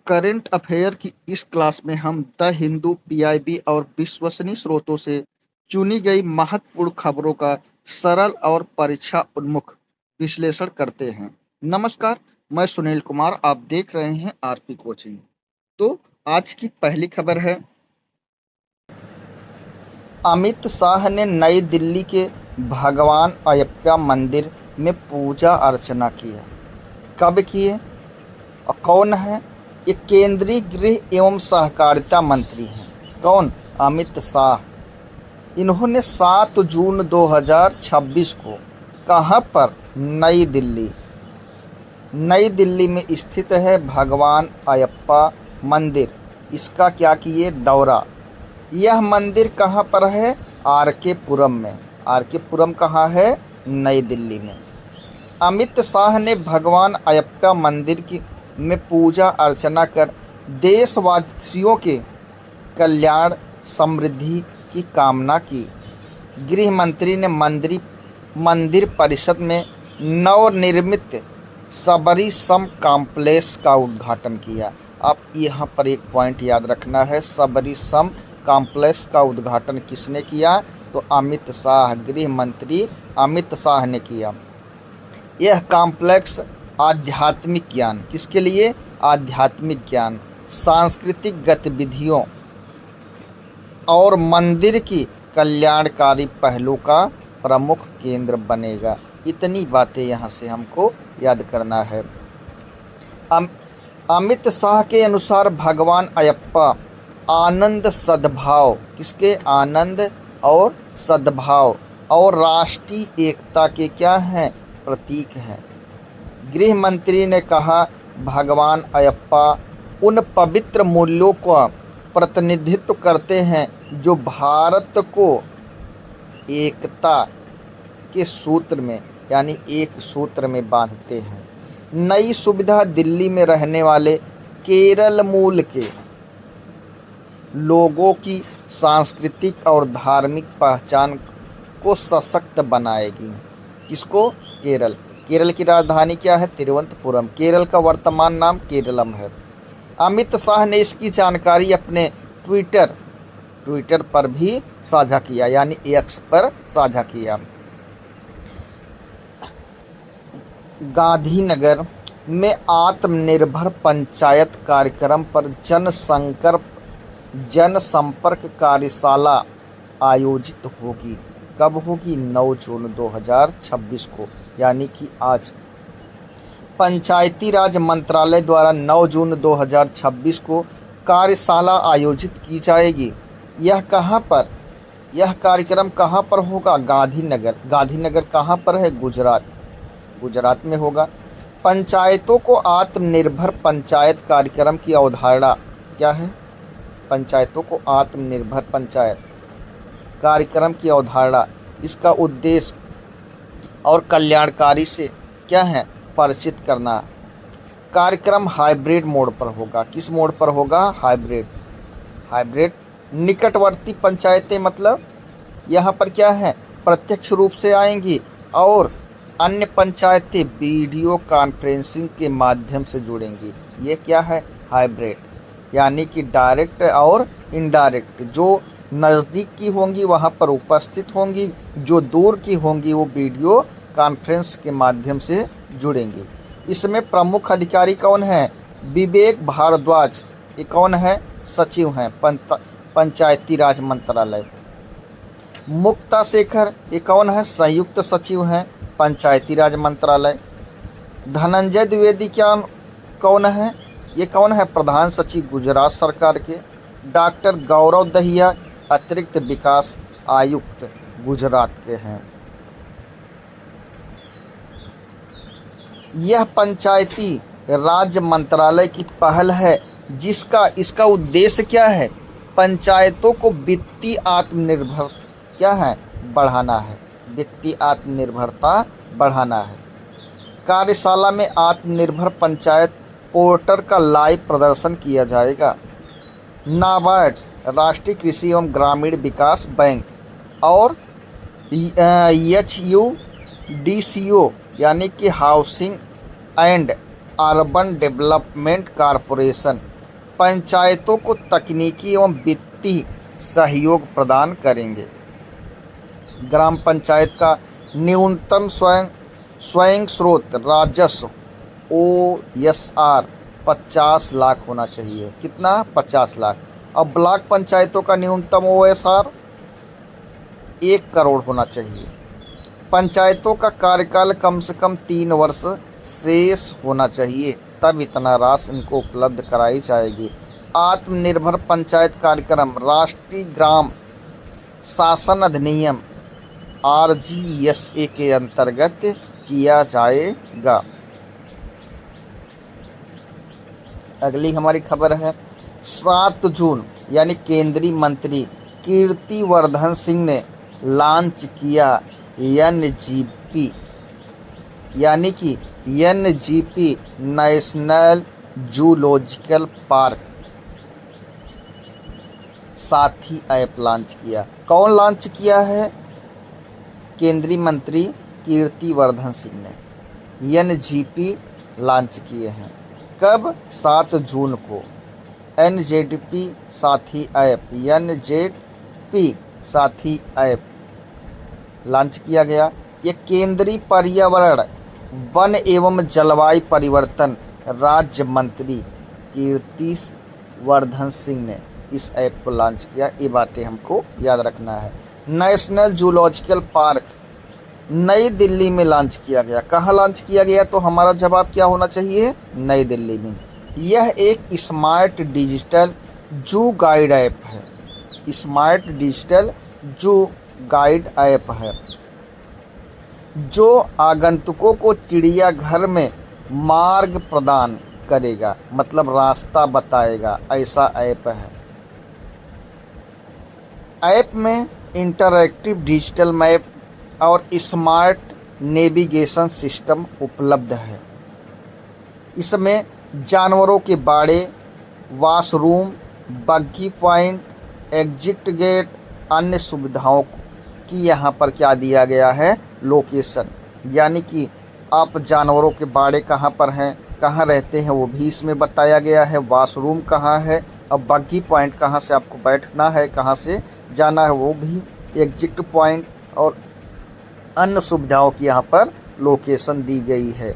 Current affair की इस class में हम द हिंदू, पीआईबी और विश्वसनीय स्रोतों से चुनी गई महत्वपूर्ण खबरों का सरल और परीक्षा उन्मुख विश्लेषण करते हैं। नमस्कार, मैं सुनील कुमार, आप देख रहे हैं आरपी कोचिंग। तो आज की पहली खबर है, अमित शाह ने नई दिल्ली के भगवान अयप्पा मंदिर में पूजा अर्चना की है। कब किए और कौन है? ये केंद्रीय गृह एवं सहकारिता मंत्री हैं। कौन? अमित शाह। इन्होंने 7 जून 2026 को कहाँ पर? नई दिल्ली। नई दिल्ली में स्थित है भगवान अयप्पा मंदिर। इसका क्या किए? दौरा। यह मंदिर कहाँ पर है? आर के पुरम में। आर के पुरम कहाँ है? नई दिल्ली में। अमित शाह ने भगवान अयप्पा मंदिर की में पूजा अर्चना कर देशवासियों के कल्याण समृद्धि की कामना की। गृह मंत्री ने मंदिर परिसर में नवनिर्मित सबरी सम कॉम्प्लेक्स का उद्घाटन किया। अब यहाँ पर एक पॉइंट याद रखना है, सबरी सम कॉम्प्लेक्स का उद्घाटन किसने किया? तो अमित शाह, गृह मंत्री अमित शाह ने किया। यह कॉम्प्लेक्स आध्यात्मिक ज्ञान, किसके लिए? आध्यात्मिक ज्ञान, सांस्कृतिक गतिविधियों और मंदिर की कल्याणकारी पहलू का प्रमुख केंद्र बनेगा। इतनी बातें यहाँ से हमको याद करना है। अमित शाह के अनुसार भगवान अयप्पा आनंद सद्भाव, किसके? आनंद और सद्भाव और राष्ट्रीय एकता के क्या हैं? प्रतीक हैं। गृह मंत्री ने कहा, भगवान अयप्पा उन पवित्र मूल्यों का प्रतिनिधित्व करते हैं जो भारत को एकता के सूत्र में, यानी एक सूत्र में बांधते हैं। नई सुविधा दिल्ली में रहने वाले केरल मूल के लोगों की सांस्कृतिक और धार्मिक पहचान को सशक्त बनाएगी। किसको? केरल। केरल की राजधानी क्या है? तिरुवनंतपुरम। केरल का वर्तमान नाम केरलम है। अमित शाह ने इसकी जानकारी अपने ट्विटर पर भी साझा किया, यानी एक्स पर साझा किया। गांधीनगर में आत्मनिर्भर पंचायत कार्यक्रम पर जनसंपर्क कार्यशाला आयोजित होगी। कब होगी? 9 जून 2026 को, यानी कि आज। पंचायती राज मंत्रालय द्वारा 9 जून 2026 को कार्यशाला आयोजित की जाएगी। यह कहाँ पर? यह कार्यक्रम कहाँ पर होगा? गांधीनगर। गांधीनगर कहाँ पर है? गुजरात। गुजरात में होगा। पंचायतों को आत्मनिर्भर पंचायत कार्यक्रम की अवधारणा क्या है? पंचायतों को आत्मनिर्भर पंचायत कार्यक्रम की अवधारणा, इसका उद्देश्य और कल्याणकारी से क्या है? परिचित करना। कार्यक्रम हाइब्रिड मोड पर होगा। किस मोड पर होगा? हाइब्रिड। निकटवर्ती पंचायतें, मतलब यहाँ पर क्या है? प्रत्यक्ष रूप से आएंगी और अन्य पंचायतें वीडियो कॉन्फ्रेंसिंग के माध्यम से जुड़ेंगी। ये क्या है? हाइब्रिड, यानी कि डायरेक्ट और इनडायरेक्ट। जो नज़दीक की होंगी वहाँ पर उपस्थित होंगी, जो दूर की होंगी वो वीडियो कॉन्फ्रेंस के माध्यम से जुड़ेंगी। इसमें प्रमुख अधिकारी कौन है? विवेक भारद्वाज, ये कौन है? सचिव हैं पंचायती राज मंत्रालय। मुक्ता शेखर, ये कौन है? संयुक्त सचिव हैं पंचायती राज मंत्रालय। धनंजय द्विवेदी कौन है? ये कौन है? प्रधान सचिव गुजरात सरकार के। डॉक्टर गौरव दहिया अतिरिक्त विकास आयुक्त गुजरात के हैं। यह पंचायती राज मंत्रालय की पहल है इसका उद्देश्य क्या है? पंचायतों को वित्तीय आत्मनिर्भर क्या है? बढ़ाना है। वित्तीय आत्मनिर्भरता बढ़ाना है। कार्यशाला में आत्मनिर्भर पंचायत पोर्टल का लाइव प्रदर्शन किया जाएगा। नाबार्ड, राष्ट्रीय कृषि एवं ग्रामीण विकास बैंक और HUDCO यानी कि housing and urban development corporation पंचायतों को तकनीकी एवं वित्तीय सहयोग प्रदान करेंगे। ग्राम पंचायत का न्यूनतम स्वयं स्रोत राजस्व OSR 50 लाख होना चाहिए। कितना? 50 लाख। अब ब्लॉक पंचायतों का न्यूनतम OSR 1 करोड़ होना चाहिए। पंचायतों का कार्यकाल कम से कम 3 वर्ष शेष होना चाहिए, तब इतना राशि इनको उपलब्ध कराई जाएगी। आत्मनिर्भर पंचायत कार्यक्रम राष्ट्रीय ग्राम शासन अधिनियम RGSA के अंतर्गत किया जाएगा। अगली हमारी खबर है 7 जून यानी केंद्रीय मंत्री कीर्तिवर्धन सिंह ने लॉन्च किया NGP यानी कि NGP नेशनल जूलॉजिकल पार्क साथी ऐप लॉन्च किया। कौन लॉन्च किया है? केंद्रीय मंत्री कीर्तिवर्धन सिंह ने NGP लॉन्च किए हैं। कब? 7 जून को। NZP साथी ऐप NZP साथी ऐप लॉन्च किया गया। ये केंद्रीय पर्यावरण वन एवं जलवायु परिवर्तन राज्य मंत्री कीर्तिवर्धन सिंह ने इस ऐप को लॉन्च किया। ये बातें हमको याद रखना है। नेशनल जूलॉजिकल पार्क नई दिल्ली में लॉन्च किया गया। कहाँ लॉन्च किया गया? तो हमारा जवाब क्या होना चाहिए? नई दिल्ली में। यह एक स्मार्ट डिजिटल जू गाइड ऐप है। स्मार्ट डिजिटल जू गाइड ऐप है जो आगंतुकों को चिड़ियाघर में मार्ग प्रदान करेगा, मतलब रास्ता बताएगा, ऐसा ऐप है। ऐप में इंटरैक्टिव डिजिटल मैप और स्मार्ट नेविगेशन सिस्टम उपलब्ध है। इसमें जानवरों के बाड़े, वॉशरूम, बग्गी पॉइंट, एग्जिट गेट, अन्य सुविधाओं की यहाँ पर क्या दिया गया है? लोकेशन, यानी कि आप जानवरों के बाड़े कहाँ पर हैं, कहाँ रहते हैं, वो भी इसमें बताया गया है। वॉशरूम कहाँ है, अब बग्गी पॉइंट कहाँ से आपको बैठना है, कहाँ से जाना है, वो भी, एग्जिट पॉइंट और अन्य सुविधाओं की यहाँ पर लोकेशन दी गई है।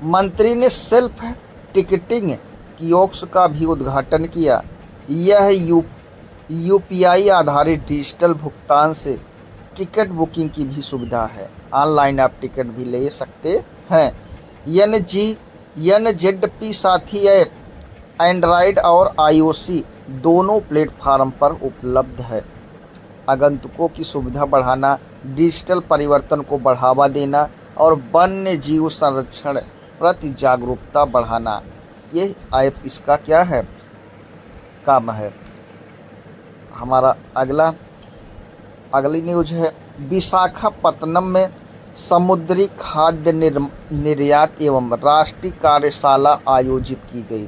मंत्री ने सेल्फ टिकटिंग कियोस्क का भी उद्घाटन किया। यह UPI आधारित डिजिटल भुगतान से टिकट बुकिंग की भी सुविधा है। ऑनलाइन आप टिकट भी ले सकते हैं। NZP साथी ऐप एंड्रॉयड और iOS दोनों प्लेटफार्म पर उपलब्ध है। आगंतुकों की सुविधा बढ़ाना, डिजिटल परिवर्तन को बढ़ावा देना और वन्य जीव संरक्षण प्रति जागरूकता बढ़ाना, ये ऐप इसका क्या है? काम है। हमारा अगली न्यूज है विशाखापत्तनम में समुद्री खाद्य निर्यात एवं राष्ट्रीय कार्यशाला आयोजित की गई।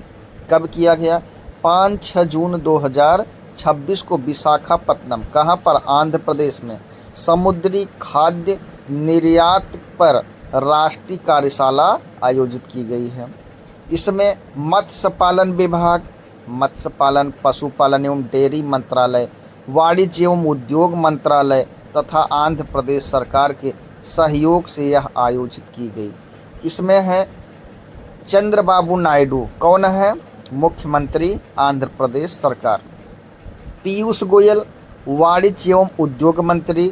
कब किया गया? 5-6 जून 2026 को विशाखापत्तनम, कहाँ पर? आंध्र प्रदेश में समुद्री खाद्य निर्यात पर राष्ट्रीय कार्यशाला आयोजित की गई है। इसमें मत्स्य पालन विभाग, मत्स्य पालन, पशुपालन एवं डेयरी मंत्रालय, वाणिज्य एवं उद्योग मंत्रालय तथा आंध्र प्रदेश सरकार के सहयोग से यह आयोजित की गई। इसमें है चंद्रबाबू नायडू, कौन है? मुख्यमंत्री आंध्र प्रदेश सरकार। पीयूष गोयल वाणिज्य एवं उद्योग मंत्री,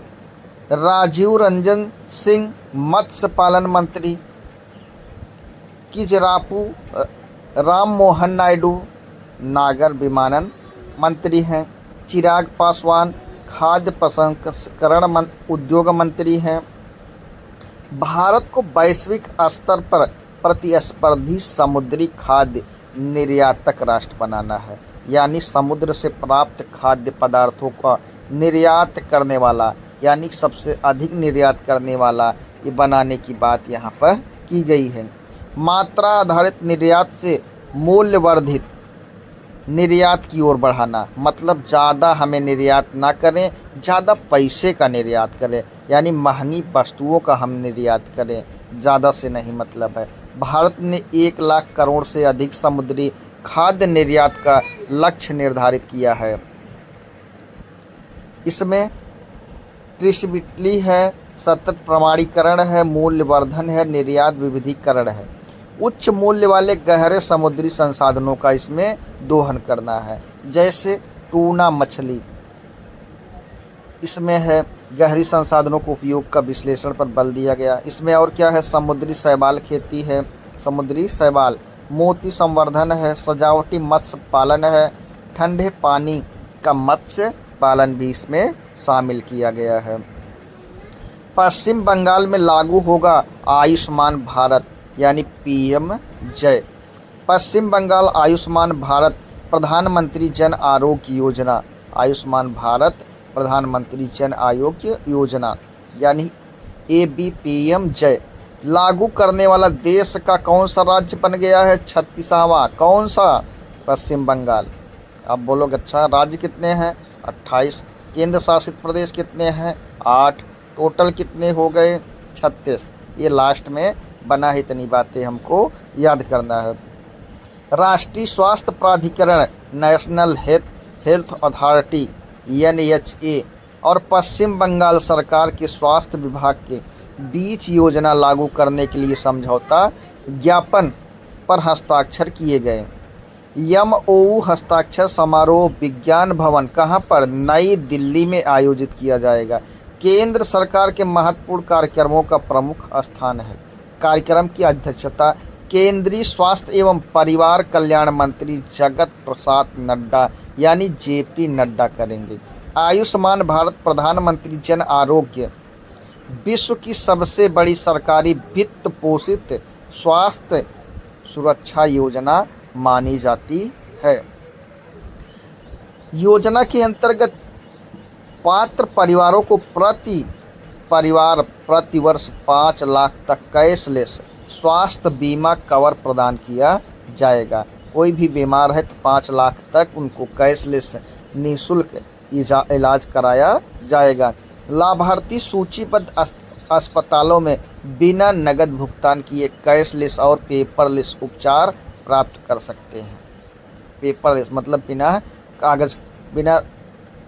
राजीव रंजन सिंह मत्स्य पालन मंत्री, किजरापू राम मोहन नायडू नागर विमानन मंत्री हैं, चिराग पासवान खाद्य प्रसंस्करण उद्योग मंत्री हैं। भारत को वैश्विक स्तर पर प्रतिस्पर्धी समुद्री खाद्य निर्यातक राष्ट्र बनाना है, यानी समुद्र से प्राप्त खाद्य पदार्थों का निर्यात करने वाला, यानी सबसे अधिक निर्यात करने वाला ये बनाने की बात यहाँ पर की गई है। मात्रा आधारित निर्यात से मूल्य वर्धित निर्यात की ओर बढ़ाना, मतलब ज़्यादा हमें निर्यात ना करें, ज़्यादा पैसे का निर्यात करें, यानी महंगी वस्तुओं का हम निर्यात करें, ज़्यादा से नहीं मतलब है। भारत ने 1 लाख करोड़ से अधिक समुद्री खाद्य निर्यात का लक्ष्य निर्धारित किया है। इसमें त्रिशबिटली है, सतत प्रमाणीकरण है, मूल्यवर्धन है, निर्यात विविधीकरण है। उच्च मूल्य वाले गहरे समुद्री संसाधनों का इसमें दोहन करना है, जैसे टूना मछली। इसमें है गहरी संसाधनों को उपयोग का विश्लेषण पर बल दिया गया। इसमें और क्या है, समुद्री शैवाल खेती है, समुद्री शैवाल, मोती संवर्धन है, सजावटी मत्स्य पालन है, ठंडे पानी का मत्स्य पालन भी इसमें शामिल किया गया है। पश्चिम बंगाल में लागू होगा आयुष्मान भारत यानी PM-JAY। पश्चिम बंगाल आयुष्मान भारत प्रधानमंत्री जन आरोग्य योजना, आयुष्मान भारत प्रधानमंत्री जन आरोग्य योजना यानी ABPM-JAY लागू करने वाला देश का कौन सा राज्य बन गया है? 36वां। कौन सा? पश्चिम बंगाल। अब बोलोगे अच्छा राज्य कितने हैं? 28। केंद्र शासित प्रदेश कितने हैं? 8। टोटल कितने हो गए? 36। ये लास्ट में बना है, इतनी बातें हमको याद करना है। राष्ट्रीय स्वास्थ्य प्राधिकरण नेशनल हेल्थ अथॉरिटी NHA और पश्चिम बंगाल सरकार के स्वास्थ्य विभाग के बीच योजना लागू करने के लिए समझौता ज्ञापन पर हस्ताक्षर किए गए। MOU हस्ताक्षर समारोह विज्ञान भवन कहाँ पर? नई दिल्ली में आयोजित किया जाएगा। केंद्र सरकार के महत्वपूर्ण कार्यक्रमों का प्रमुख स्थान है। कार्यक्रम की अध्यक्षता केंद्रीय स्वास्थ्य एवं परिवार कल्याण मंत्री जगत प्रसाद नड्डा यानी JP नड्डा करेंगे। आयुष्मान भारत प्रधानमंत्री जन आरोग्य विश्व की सबसे बड़ी सरकारी वित्त पोषित स्वास्थ्य सुरक्षा योजना मानी जाती है। योजना के अंतर्गत पात्र परिवारों को प्रति परिवार प्रति वर्ष 5 लाख तक कैशलेस स्वास्थ्य बीमा कवर प्रदान किया जाएगा। कोई भी बीमार है तो 5 लाख तक उनको कैशलेस निःशुल्क इलाज कराया जाएगा। लाभार्थी सूचीबद्ध अस्पतालों में बिना नगद भुगतान किए कैशलेस और पेपरलेस उपचार प्राप्त कर सकते हैं। पेपरलेस मतलब बिना कागज, बिना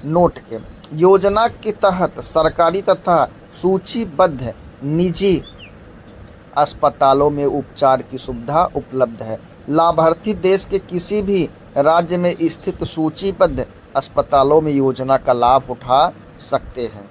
नोट के। योजना के तहत सरकारी तथा सूचीबद्ध निजी अस्पतालों में उपचार की सुविधा उपलब्ध है। लाभार्थी देश के किसी भी राज्य में स्थित सूचीबद्ध अस्पतालों में योजना का लाभ उठा सकते हैं।